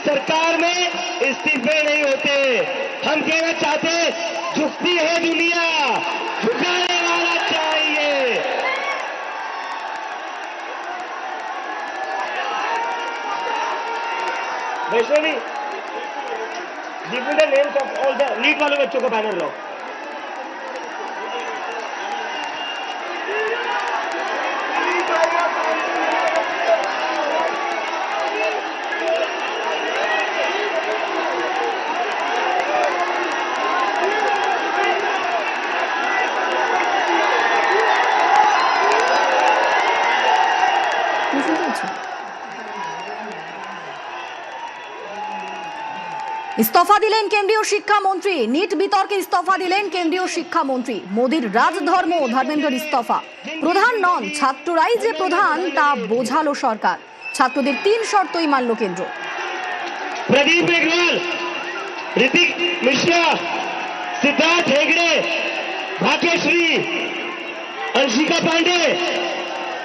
सरकार में इस्तीफे नहीं होते। हम कहना चाहते, झुकती है दुनिया, झुकाने वाला चाहिए। Vaishnavi, give me the names of all the NEET वाले बच्चों का बैनर लो। ইস্তফা দিলেন কেন্দ্রীয় শিক্ষামন্ত্রী। নিট বিতর্কে ইস্তফা দিলেন কেন্দ্রীয় শিক্ষামন্ত্রী। মোদির রাজধর্ম, ধর্মেন্দ্রের ইস্তফা। প্রধান নন, ছাত্ররাই যে প্রধান তা বোঝালো সরকার। ছাত্রদের 3 শর্তই মানল কেন্দ্র। प्रदीप मेघवाल, ऋतिक मिश्रा, सिद्धार्थ हेगड़े, भाग्यश्री, अंशिका पांडे,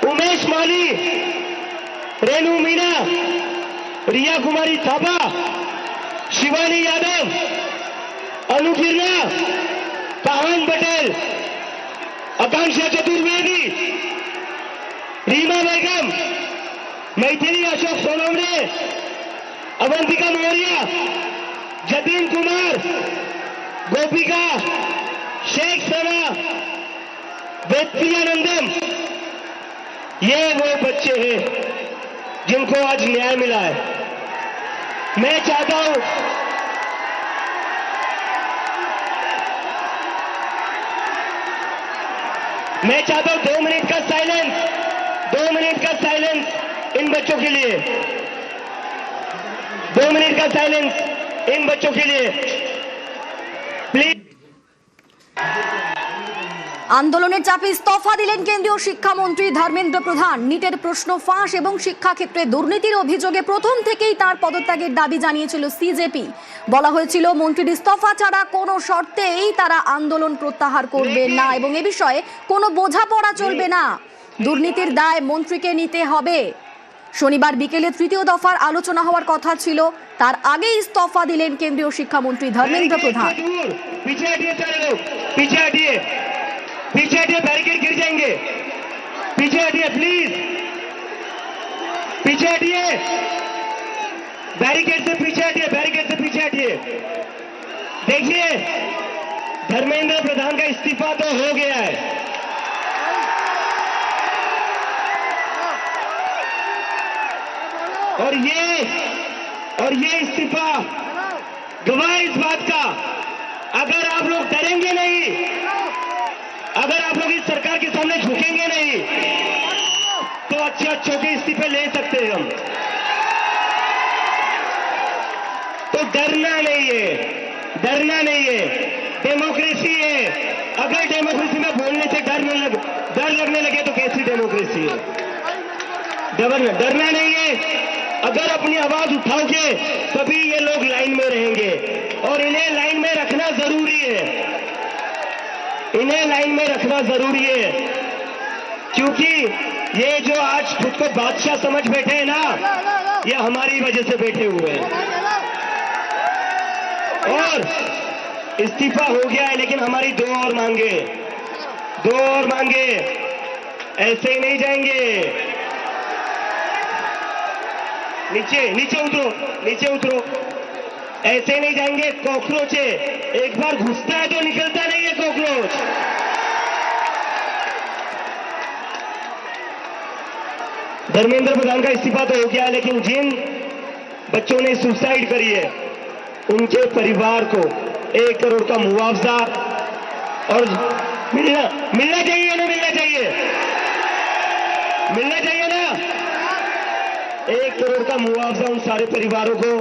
उमेश माली, रेणु मीना, रिया कुमारी थापा, शिवानी यादव, अनु बिरला, काहन पटेल, आकांक्षा चतुर्वेदी, रीमा बेगम, मैथिली अशोक सोनवणे, अवंतिका मौर्य, जतिन कुमार, गोपिका शेख सना, वेत्तियानंदम, ये वो बच्चे हैं जिनको आज न्याय मिला है। मैं चाहता हूं मैं चाहता हूं 2 मिनट का साइलेंस, 2 मिनट का साइलेंस इन बच्चों के लिए, 2 मिनट का साइलेंस इन बच्चों के लिए प्लीज। আন্দোলনের চাপে ইস্তফা দিলেন কেন্দ্রীয় শিক্ষামন্ত্রী ধর্মেন্দ্র প্রধান। নিটের প্রশ্ন ফাঁস এবং শিক্ষাক্ষেত্রে দুর্নীতির অভিযোগে প্রথম থেকেই তার পদত্যাগের দাবি জানিয়েছিল সিজেপি। বলা হয়েছিল মন্ত্রীর ইস্তফা ছাড়া কোনো শর্তেই তারা আন্দোলন প্রত্যাহার করবে না এবং এ বিষয়ে কোনো বোঝাপড়া চলবে না। দুর্নীতির দায় মন্ত্রীকে নিতে হবে। শনিবার বিকেলে 3য় দফার আলোচনা হওয়ার কথা ছিল, তার আগে ইস্তফা দিলেন কেন্দ্রীয় শিক্ষামন্ত্রী ধর্মেন্দ্র প্রধান। पीछे हटिए, बैरिकेड गिर जाएंगे। पीछे हटिए प्लीज, पीछे हटिए, बैरिकेड से पीछे हटिए, बैरिकेड से पीछे हटिए। देखिए, धर्मेंद्र प्रधान का इस्तीफा तो हो गया है, और ये इस्तीफा गवाह इस बात का, अगर आप लोग डरेंगे नहीं, अगर आप लोग इस सरकार के सामने झुकेंगे नहीं, तो अच्छे के इस्तीफे ले सकते हैं हम। तो डरना नहीं है, डरना नहीं है, डेमोक्रेसी है। अगर डेमोक्रेसी में बोलने से डर लगने लगे तो कैसी डेमोक्रेसी है? डरना नहीं है। अगर अपनी आवाज उठाओगे तभी ये लोग लाइन में रहेंगे, और इन्हें लाइन में रखना जरूरी है, इन्हें लाइन में रखना जरूरी है, क्योंकि ये जो आज खुद को बादशाह समझ बैठे हैं ना, ये हमारी वजह से बैठे हुए हैं। और इस्तीफा हो गया है, लेकिन हमारी 2 और मांगे, 2 और मांगे, ऐसे ही नहीं जाएंगे। नीचे नीचे उतरो, नीचे उतरो, ऐसे नहीं जाएंगे। कॉकरोच है, एक बार घुसता है तो निकलता नहीं है कॉकरोच। धर्मेंद्र प्रधान का इस्तीफा तो हो गया, लेकिन जिन बच्चों ने सुसाइड करी है उनके परिवार को 1 करोड़ का मुआवजा और मिलना चाहिए ना, मिलना चाहिए, मिलना चाहिए ना। 1 करोड़ का मुआवजा उन सारे परिवारों को।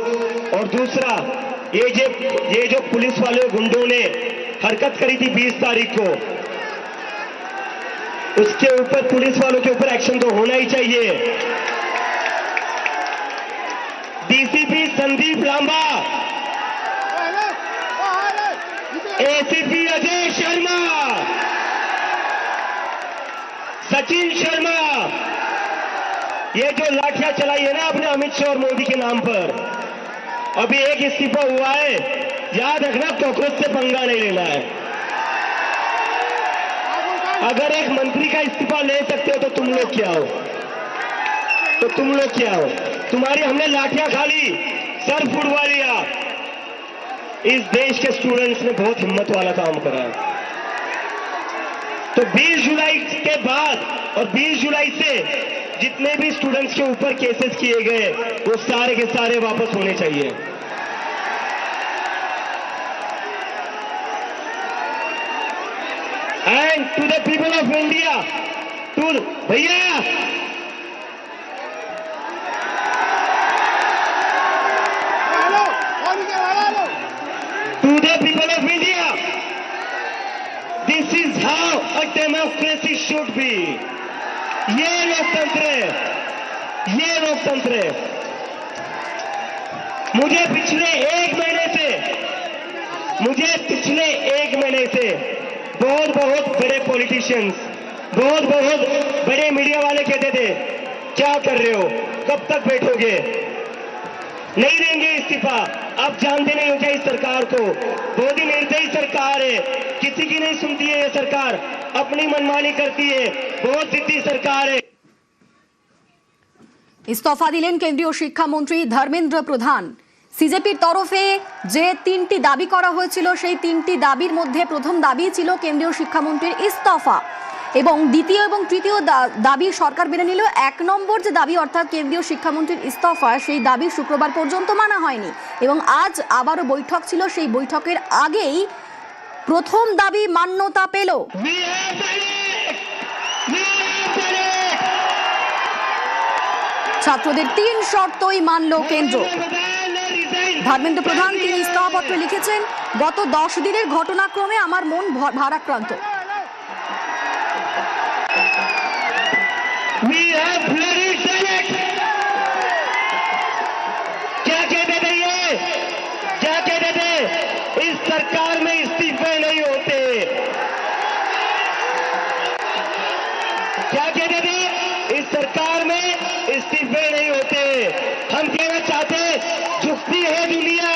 और दूसरा, ये जो पुलिस वाले गुंडों ने हरकत करी थी 20 तारीख को, उसके ऊपर पुलिस वालों के ऊपर एक्शन तो होना ही चाहिए। डीसीपी संदीप लांबा, एसीपी अजय शर्मा, सचिन शर्मा, ये जो लाठियां चलाई है ना आपने अमित शाह और मोदी के नाम पर, अभी एक इस्तीफा हुआ है, याद रखना कॉकरोच से पंगा नहीं लेना है। अगर एक मंत्री का इस्तीफा ले सकते हो तो तुम लोग क्या हो, तुम्हारी हमने लाठियां खा ली, सर फुड़वा लिया। इस देश के स्टूडेंट्स ने बहुत हिम्मत वाला काम करा है। तो 20 जुलाई के बाद और 20 जुलाई से जितने भी स्टूडेंट्स के ऊपर केसेस किए गए वो सारे के सारे वापस होने चाहिए। And to the people of India, to भैया to the people of India, this is how a democracy should be. ये लोकतंत्र है, ये लोकतंत्र है। मुझे पिछले एक महीने से बहुत बड़े पॉलिटिशियंस, बहुत बड़े मीडिया वाले कहते थे क्या कर रहे हो, कब तक बैठोगे, नहीं देंगे इस्तीफा। आप जानते नहीं हो क्या इस सरकार को, बहुत ही निर्दयी सरकार है, किसी की नहीं सुनती है ये सरकार, अपनी मनमानी करती है, बहुत जिद्दी सरकार है। ইস্তফা দিলেন কেন্দ্রীয় শিক্ষামন্ত্রী ধর্মেন্দ্র প্রধান। সিজেপির তরফে যে 3টি দাবি করা হয়েছিল সেই 3টি দাবির মধ্যে প্রথম দাবি ছিল কেন্দ্রীয় শিক্ষামন্ত্রীর ইস্তফা এবং দ্বিতীয় এবং তৃতীয় দাবি সরকার মেনে নিল। 1 নম্বর যে দাবি অর্থাৎ কেন্দ্রীয় শিক্ষামন্ত্রীর ইস্তফা, সেই দাবি শুক্রবার পর্যন্ত মানা হয়নি এবং আজ আবারও বৈঠক ছিল। সেই বৈঠকের আগেই প্রথম দাবি মান্যতা পেল। ছাত্রদের 3 শর্তই মানল কেন্দ্র। ধর্মেন্দ্র প্রধান তিনি ইস্তফাপত্রে লিখেছেন, গত 10 দিনের ঘটনাক্রমে আমার মন ভারাক্রান্ত। We have bloody Senate. क्या कहते थे ये, क्या कहते थे, इस सरकार में इस्तीफे नहीं होते, क्या कहते थे, इस सरकार में इस्तीफे नहीं होते। हम कहना चाहते झुकती है दुनिया,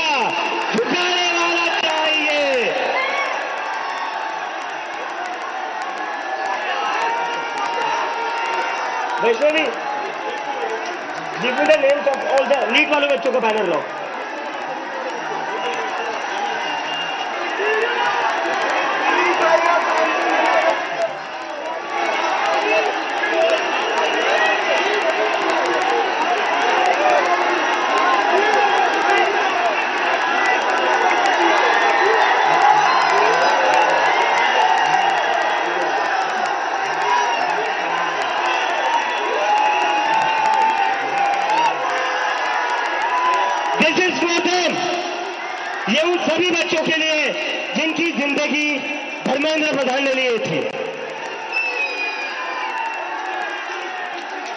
झुकाने वाला चाहिए। Vaishnavi ji, the names of all the lead वाले बच्चों का बैनर लो। This is for them. ये उन सभी बच्चों के लिए जिनकी जिंदगी धर्मेंद्र प्रधान ने ली थी।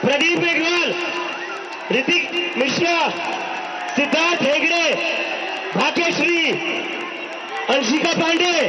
प्रदीप मेघवाल, ऋतिक मिश्रा, सिद्धार्थ हेगड़े, भाग्यश्री, अंशिका पांडे।